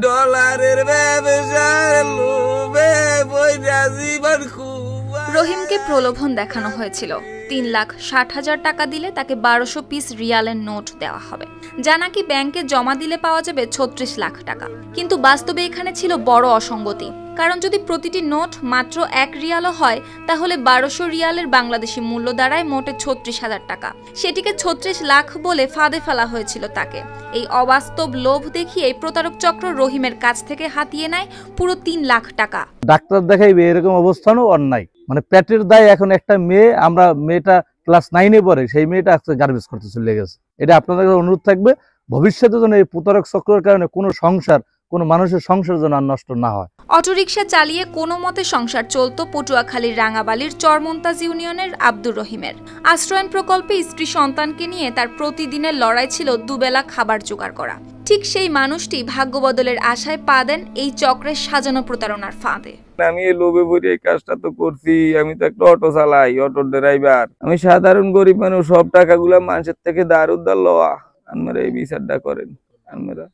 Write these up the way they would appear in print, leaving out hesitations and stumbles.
ডলারের ব্যবসার লোভে বইরা জীবন খুব। রহিমকে প্রলোভন দেখানো হয়েছিল 3,60,000 টাকা দিলে তাকে 1200 পিস রিয়ালের নোট দেওয়া হবে, যা নাকি ব্যাংকে জমা দিলে পাওয়া যাবে 36 লাখ টাকা। কিন্তু বাস্তবে এখানে ছিল বড় অসঙ্গতি, কারণ যদি প্রতিটি নোট মাত্র 1 রিয়ালও হয় তাহলে 1200 রিয়ালের বাংলাদেশি মূল্য দাঁড়ায় মোটে 36,000 টাকা। সেটিকে 36 লাখ বলে ফাঁদে ফেলা হয়েছিল তাকে। এই অবাস্তব লোভ দেখিয়ে প্রতারক চক্র রহিমের কাছ থেকে হাতিয়ে নেয় পুরো 3 লাখ টাকা। ডাক্তার দেখাইবে এরকম অবস্থানও অন্যায়, মানে পেটের দায়। এখন একটা মেয়ে, আমরা মেয়েটা ক্লাস 9-এ পড়ে, সেই মেয়েটা আজকে গার্বেজ করতে চলে গেছে। এটা আপনাদের অনুরোধ থাকবে ভবিষ্যতে যেন এই প্রতারক চক্রের কারণে কোনো সংসার, কোনো মানুষের সংসার যেন আর নষ্ট না হয়। অটোরিকশা চালিয়ে কোনো মতে সংসার চলত পটুয়াখালীর রাঙাবালির চরমন্তাজ ইউনিয়নের আব্দুর রহিমের। আশ্রয়ন প্রকল্পে স্ত্রী সন্তানকে নিয়ে তার প্রতিদিনের লড়াই ছিল দুবেলা খাবার জোগাড় করা। ঠিক সেই মানুষটি ভাগ্য বদলের আশায় পা দেন এই চক্রের সাজানো প্রতারণার ফাঁদে। আমি এই লোভে পড়ে এই কাজটা তো করছি। আমি তো একটা অটো চালাই, অটো ড্রাইভার। আমি সাধারণ গরিব মানুষ, সব টাকাগুলা মানুষের থেকে ধার উদ্ধার লওয়া। আপনারা এই বিচারটা করেন, আপনারা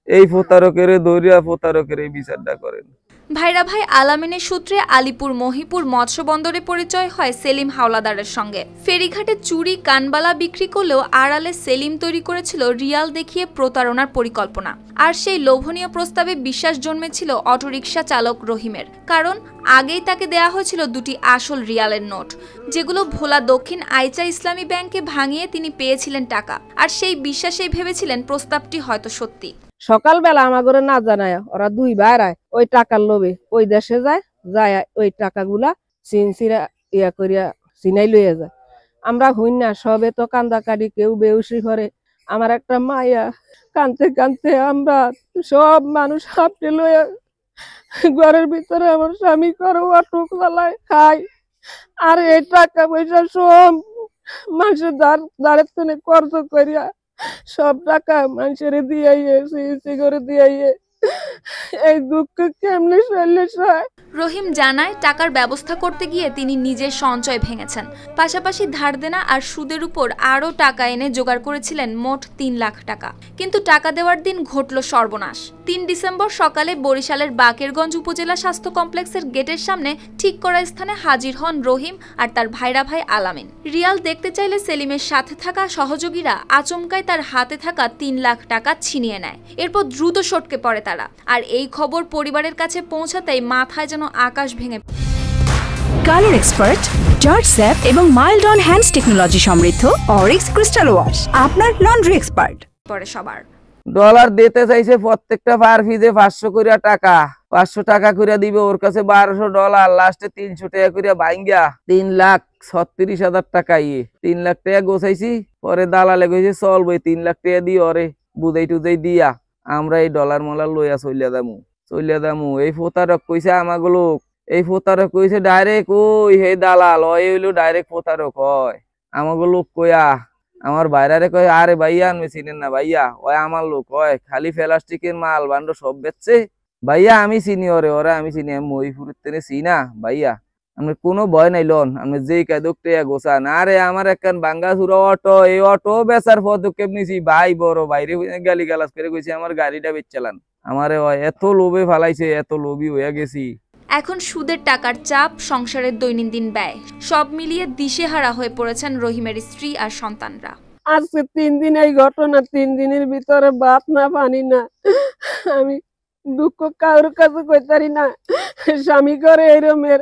এই প্রতারকের দরিয়া প্রতারকের এই বিচারটা করেন। ভাইরা ভাই আলামিনের সূত্রে আলিপুর মহিপুর মৎস্য বন্দরে পরিচয় হয় সেলিম হাওলাদারের সঙ্গে। ফেরিঘাটে চুরি কানবালা বিক্রি করলেও আড়ালে সেলিম তৈরি করেছিল রিয়াল দেখিয়ে প্রতারণার পরিকল্পনা। আর সেই লোভনীয় প্রস্তাবে বিশ্বাস জন্মেছিল অটোরিকশা চালক রহিমের, কারণ আগেই তাকে দেয়া হয়েছিল 2টি আসল রিয়ালের নোট, যেগুলো ভোলা দক্ষিণ আইচা ইসলামী ব্যাংকে ভাঙিয়ে তিনি পেয়েছিলেন টাকা। আর সেই বিশ্বাসেই ভেবেছিলেন প্রস্তাবটি হয়তো সত্যি। সকালবেলা আমার ঘরে না জানায় ওরা 2 ভাইরায় ওই টাকার লোভে ওই দেশে যায় ওই টাকাগুলা সিনসিরা ইয়া করিয়া সিনাই লইয়া যায়। আমরা হইন না, সবে তো কান্দাকাটি, কেউ বেউসি করে। আমার একটা মাইয়া কানতে কানতে আমরা সব মানুষ হাঁপটে লইয়া ঘরের ভিতরে আমার স্বামী করে অটো চালায়, খায়। আর এই টাকা পয়সা সব মানুষের দাঁড়ের থেকে কর্জ করিয়া সব টাকা মানুষের দিয়ে করে দিয়ে এই দুঃখ কেমনে সইলে সয়। রহিম জানায় টাকার ব্যবস্থা করতে গিয়ে তিনি নিজের সঞ্চয় ভেঙেছেন, পাশাপাশি ধার দেনা আর সুদের উপর আরও টাকা এনে জোগাড় করেছিলেন মোট 3 লাখ টাকা। কিন্তু টাকা দেওয়ার দিন ঘটল সর্বনাশ। 3 ডিসেম্বর সকালে বরিশালের বাকেরগঞ্জ উপজেলা স্বাস্থ্য কমপ্লেক্সের গেটের সামনে ঠিক করা স্থানে হাজির হন রহিম আর তার ভাইরা ভাই আলামিন। রিয়াল দেখতে চাইলে সেলিমের সাথে থাকা সহযোগীরা আচমকায় তার হাতে থাকা 3 লাখ টাকা ছিনিয়ে নেয়। এরপর দ্রুত সটকে পড়ে তারা। আর এই খবর পরিবারের কাছে পৌঁছাতেই মাথায় যেন আকাশ ভেঙে। কালার এক্সপার্ট, জর্জ স্যাপ এবং মাইল্ড অন হ্যান্ডস টেকনোলজি সমৃদ্ধ অরিক্স ক্রিস্টাল ওয়াশ আপনার লন্ড্রি এক্সপার্ট। পরে সবার ডলার দিতে চাইছে প্রত্যেকটা পার ফিজে 500 করে টাকা, 500 টাকা করে দিবে। ওর কাছে 1200 ডলার, লাস্টে 300 টাকা করে ভাঙ্গা 3,36,000 টাকা। 3 লাখ টাকা গোছাইছি। পরে দালালে কইছে চলবো 3 লাখ টাকা দিয়ে ওরে বুঝাই টুজাই দিয়া আমরা এই ডলার মলার লইয়া চলিয়া দামু। এই প্রতারক কইছে আমাগো লোক, এই প্রতারক কইছে ডাইরেক্ট ওই হে দালাল ওই হইলো ডাইরেক্ট প্রতারক হয়। আমাগো লোক কইয়া আমার বাইরে কয় আরে ভাইয়া আমি চিনেন না ভাইয়া, ওই আমার লোক হয়, খালি প্লাস্টিকের মাল বান্ড সব বেচছে ভাইয়া। আমি চিনি ওরে আমি চিনি, আমি মহিপুরের থেকে চিনা ভাইয়া। আমি কোনো ভয় নাই লন, আমি যেই কাদকটা গোছান। আরে আমার একখান বাঙ্গা চুরা অটো, এই অটো বেচার পদক্ষেপ নিছি ভাই। বড় বাইরে গালি গালাজ করে কইছে আমার গাড়িটা বেচালান। আমারে এত লোভে ফালাইছে, এত লোভী হইয়া গেছি। এখন সুদের টাকার চাপ, সংসারের দৈনন্দিন ব্যয়, সব মিলিয়ে দিশেহারা হয়ে পড়েছেন রহিমের স্ত্রী আর সন্তানরা। আজকে 3 দিন এই ঘটনা, 3 দিনের ভিতরে ভাত না পানি না। আমি দুঃখ কারোর কাছে কইতারি না। স্বামী করে এরমের,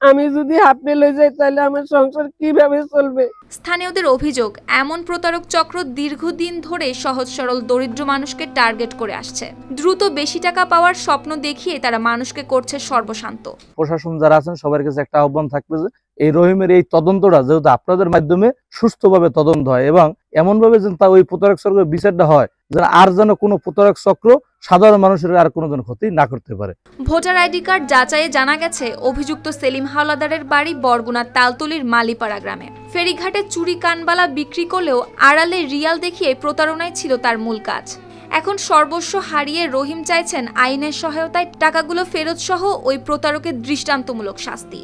আমি যদি হাঁপড়ে লয়ে যাই তাহলে আমার সংসার কিভাবে চলবে। স্থানীয়দের অভিযোগ, এমন প্রতারক চক্র দীর্ঘদিন ধরে সহজ সরল দরিদ্র মানুষকে টার্গেট করে আসছে। দ্রুত বেশি টাকা পাওয়ার স্বপ্ন দেখিয়ে তারা মানুষকে করছে সর্বশান্ত। প্রশাসন যারা আছেন সবার কাছে একটা আহ্বান থাকবে যে এই রহিমের এই তদন্তটা যেহেতু আপনাদের মাধ্যমে সুস্থভাবে তদন্ত হয় এবং এমন ভাবে যেন তা ওই প্রতারক চক্রের বিচারটা হয় যেন আর যেন কোনো প্রতারক চক্র সাধারণ মানুষের আর কোনো যেন ক্ষতি না করতে পারে। ভোটার আইডি কার্ড যাচাইয়ে জানা গেছে অভিযুক্ত সেলিম হাওলাদারের বাড়ি বরগুনার তালতলির মালিপাড়া গ্রামে। ফেরিঘাটে চুরি কানবালা বিক্রি করলেও আড়ালে রিয়াল দেখিয়ে প্রতারণাই ছিল তার মূল কাজ। এখন সর্বস্ব হারিয়ে রহিম চাইছেন আইনের সহায়তায় টাকাগুলো ফেরত সহ ওই প্রতারকের দৃষ্টান্তমূলক শাস্তি।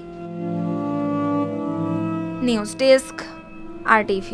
News desk, RTV।